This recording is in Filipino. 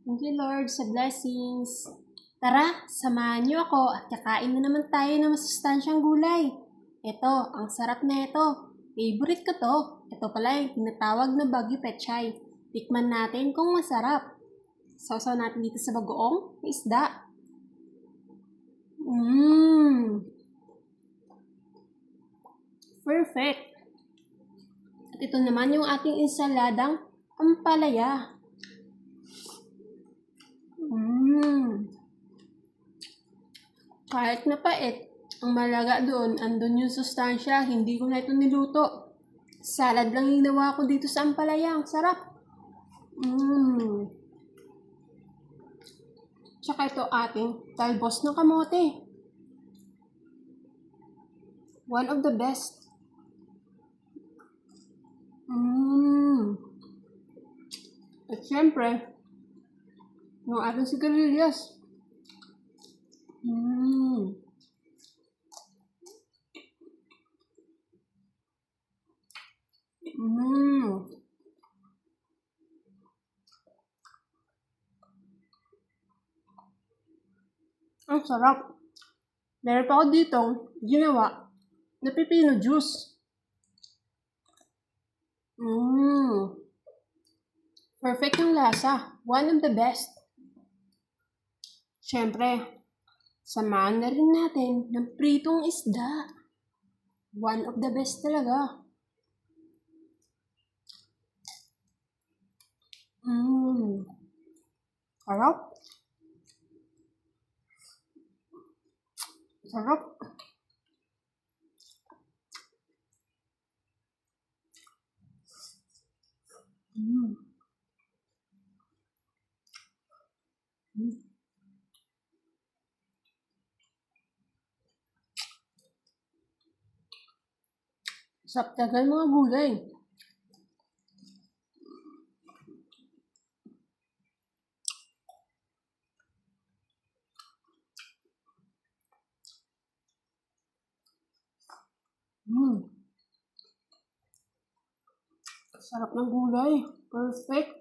Thank you, Lord, sa blessings. Tara, samahan niyo ako at kakain na naman tayo ng masustansyang gulay. Ito, ang sarap na ito. Favorite ko to. Ito pala yung tinatawag na Baguio Pechay. Tikman natin kung masarap. Sausaw natin dito sa bagoong na isda. Perfect. At ito naman yung ating ensaladang ampalaya. Kahit na pait, ang malaga doon, andun yung sustansya, hindi ko na ito niluto. Salad lang ginawa ko dito sa ampalaya, ang sarap. Tsaka ito ating talbos ng kamote. One of the best. At syempre, yung ating sigarilyas. Ang sarap. Meron pa ako ditong ginawa na pipino juice. Perfect yung lasa. One of the best. Siyempre, samahan na rin natin ng pritong isda. One of the best talaga. Sarap. Sarap. Saptagan mga gulay. Sarap ng gulay. Perfect.